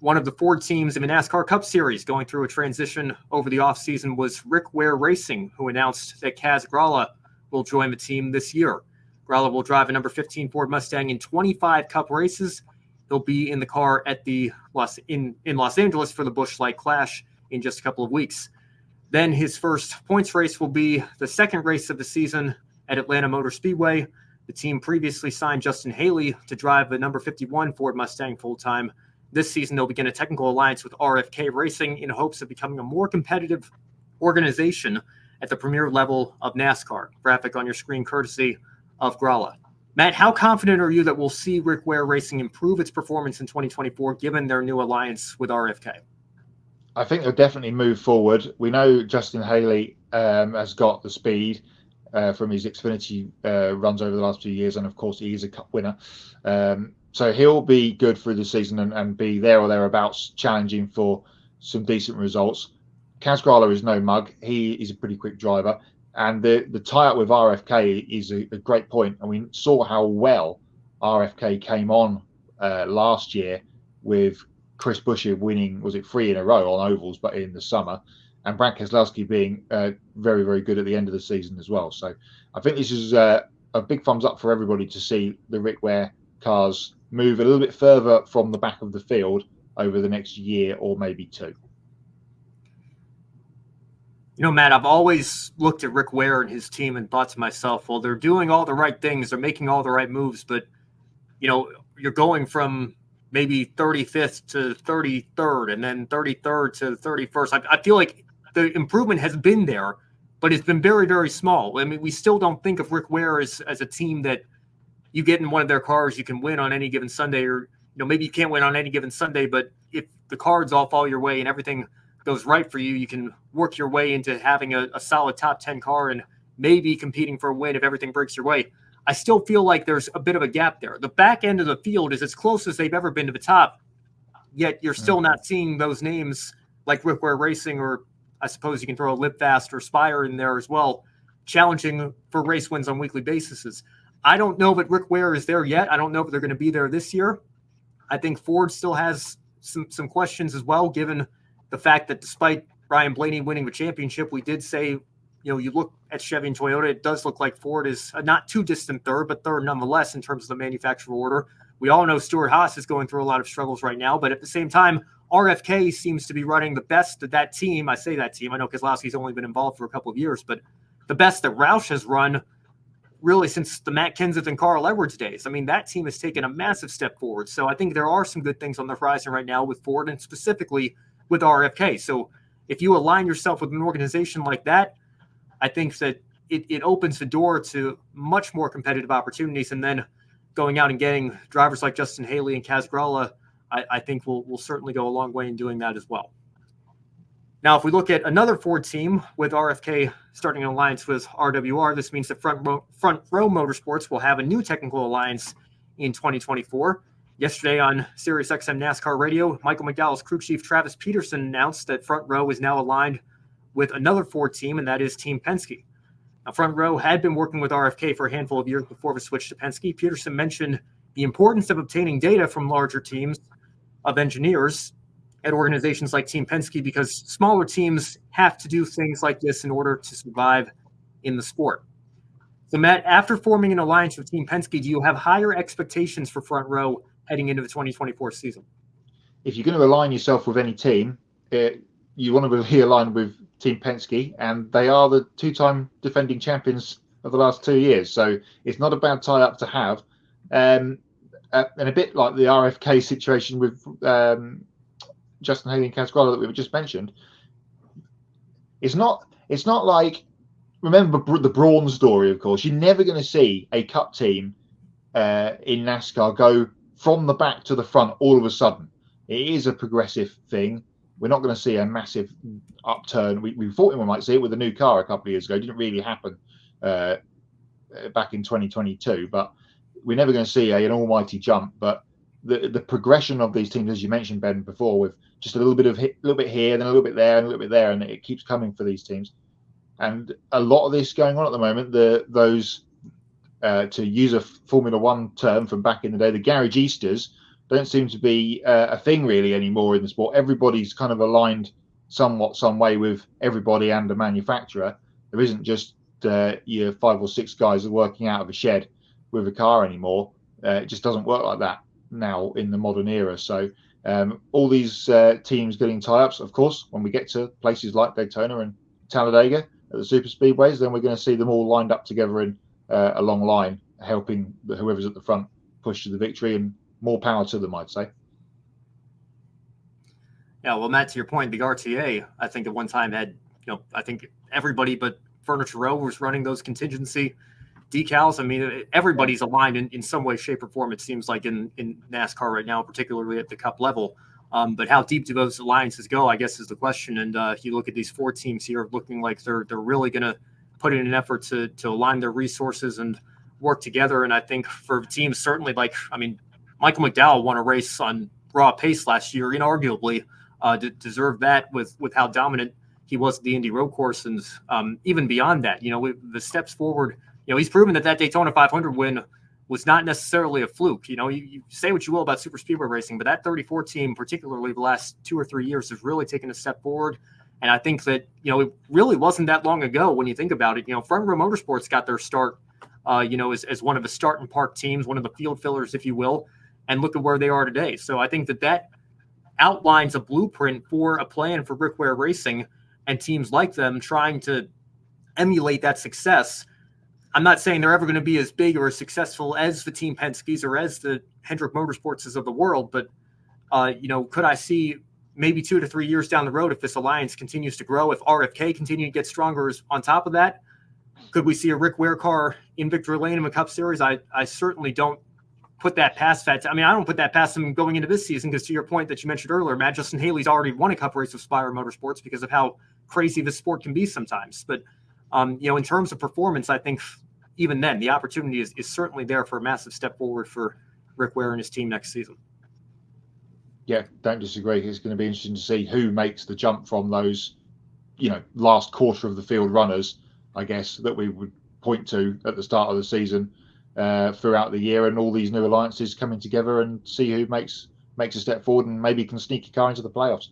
One of the Ford teams in the NASCAR Cup Series going through a transition over the offseason was Rick Ware Racing, who announced that Kaz Grala will join the team this year. Grala will drive a number 15 Ford Mustang in 25 Cup races. He'll be in the car at the in Los Angeles for the Busch Light Clash in just a couple of weeks. Then his first points race will be the second race of the season at Atlanta Motor Speedway. The team previously signed Justin Haley to drive the number 51 Ford Mustang full-time. This season, they'll begin a technical alliance with RFK Racing in hopes of becoming a more competitive organization at the premier level of NASCAR. Graphic on your screen courtesy of Grala. Matt, how confident are you that we'll see Rick Ware Racing improve its performance in 2024 given their new alliance with RFK? I think they'll definitely move forward. We know Justin Haley has got the speed from his Xfinity runs over the last few years, and of course he is a Cup winner. So he'll be good through the season and be there or thereabouts challenging for some decent results. Kaz Grala is no mug. He is a pretty quick driver. And the tie-up with RFK is a great point. And we saw how well RFK came on last year with Chris Buescher winning, was it 3 in a row on ovals, but in the summer. And Brad Keselowski being very, very good at the end of the season as well. So I think this is a big thumbs up for everybody to see the Rick Ware cars move a little bit further from the back of the field over the next year or maybe two. You know, Matt, I've always looked at Rick Ware and his team and thought to myself, well, they're doing all the right things. They're making all the right moves. But, you know, you're going from maybe 35th to 33rd and then 33rd to 31st. I feel like the improvement has been there, but it's been very, very small. I mean, we still don't think of Rick Ware as a team that you get in one of their cars, you can win on any given Sunday, or, you know, maybe you can't win on any given Sunday, but if the cards all fall your way and everything goes right for you, you can work your way into having a solid top 10 car and maybe competing for a win if everything breaks your way. I still feel like there's a bit of a gap there. The back end of the field is as close as they've ever been to the top, yet you're still not seeing those names like Rick Ware Racing, or I suppose you can throw a Live Fast or Spire in there as well, challenging for race wins on weekly basis. I don't know that Rick Ware is there yet. I don't know if they're going to be there this year. I think Ford still has some questions as well, given the fact that despite Ryan Blaney winning the championship, we did say, you know, you look at Chevy and Toyota, it does look like Ford is a not too distant third, but third nonetheless in terms of the manufacturer order. We all know Stewart-Haas is going through a lot of struggles right now, but at the same time, RFK seems to be running the best of that team. I say that team. I know Keselowski's only been involved for a couple of years, but the best that Roush has run really since the Matt Kenseth and Carl Edwards days. I mean, that team has taken a massive step forward. So I think there are some good things on the horizon right now with Ford and specifically with RFK. So if you align yourself with an organization like that, I think that it opens the door to much more competitive opportunities. And then going out and getting drivers like Justin Haley and Kaz Grala, I think will certainly go a long way in doing that as well. Now, if we look at another Ford team with RFK starting an alliance with RWR, this means that Front Row Motorsports will have a new technical alliance in 2024. Yesterday on SiriusXM NASCAR Radio, Michael McDowell's crew chief Travis Peterson announced that Front Row is now aligned with another Ford team, and that is Team Penske. Now, Front Row had been working with RFK for a handful of years before the switch to Penske. Peterson mentioned the importance of obtaining data from larger teams of engineers at organizations like Team Penske, because smaller teams have to do things like this in order to survive in the sport. So, Matt, after forming an alliance with Team Penske, do you have higher expectations for Front Row heading into the 2024 season? If you're going to align yourself with any team, you want to be aligned with Team Penske, and they are the two-time defending champions of the last 2 years. So it's not a bad tie-up to have. And a bit like the RFK situation with Justin Haley and Kaz Grala that we just mentioned, it's not like, remember the Brawn story, of course. You're never going to see a Cup team in NASCAR go from the back to the front all of a sudden. It is a progressive thing. We're not going to see a massive upturn. We thought we might see it with a new car a couple of years ago. It didn't really happen back in 2022, but we're never going to see an almighty jump. But the progression of these teams, as you mentioned, Ben, before, with just a little bit here, then a little bit there, and a little bit there, and it keeps coming for these teams. And a lot of this going on at the moment, those to use a Formula One term from back in the day, the garage Easters, don't seem to be a thing really anymore in the sport. Everybody's kind of aligned somewhat, some way with everybody and the manufacturer. There isn't just your 5 or 6 guys are working out of a shed with a car anymore. It just doesn't work like that now in the modern era. So all these teams getting tie-ups, of course, when we get to places like Daytona and Talladega at the super speedways, then we're going to see them all lined up together in a long line, helping whoever's at the front push to the victory, and more power to them, I'd say. Yeah, well, Matt, to your point, the RTA, I think at one time had, I think everybody but Furniture Row was running those contingency decals. I mean, everybody's aligned in some way, shape, or form, it seems like in NASCAR right now, particularly at the Cup level. But how deep do those alliances go, I guess, is the question. And you look at these 4 teams here looking like they're really going to put in an effort to align their resources and work together. And I think for teams, certainly Michael McDowell won a race on raw pace last year, inarguably deserved that with how dominant he was at the Indy Road Course. And even beyond that, the steps forward, he's proven that Daytona 500 win was not necessarily a fluke. You say what you will about super speedway racing, but that 34 team, particularly the last 2 or 3 years, has really taken a step forward. And I think that, it really wasn't that long ago when you think about it. Front Row Motorsports got their start, as one of the start and park teams, one of the field fillers, if you will, and look at where they are today. So I think that outlines a blueprint for a plan for Rick Ware Racing and teams like them trying to emulate that success. I'm not saying they're ever going to be as big or as successful as the Team Penske's or as the Hendrick Motorsports of the world, but could I see maybe 2 to 3 years down the road, if this alliance continues to grow, if RFK continue to get stronger on top of that, could we see a Rick Ware car in Victory Lane in the Cup Series? I certainly don't put that past that. I don't put that past them going into this season, because to your point that you mentioned earlier, Matt, Justin Haley's already won a Cup race with Spire Motorsports because of how crazy this sport can be sometimes. But in terms of performance, I think even then the opportunity is certainly there for a massive step forward for Rick Ware and his team next season. Yeah, don't disagree. It's going to be interesting to see who makes the jump from those, last quarter of the field runners, I guess, that we would point to at the start of the season throughout the year, and all these new alliances coming together, and see who makes a step forward and maybe can sneak a car into the playoffs.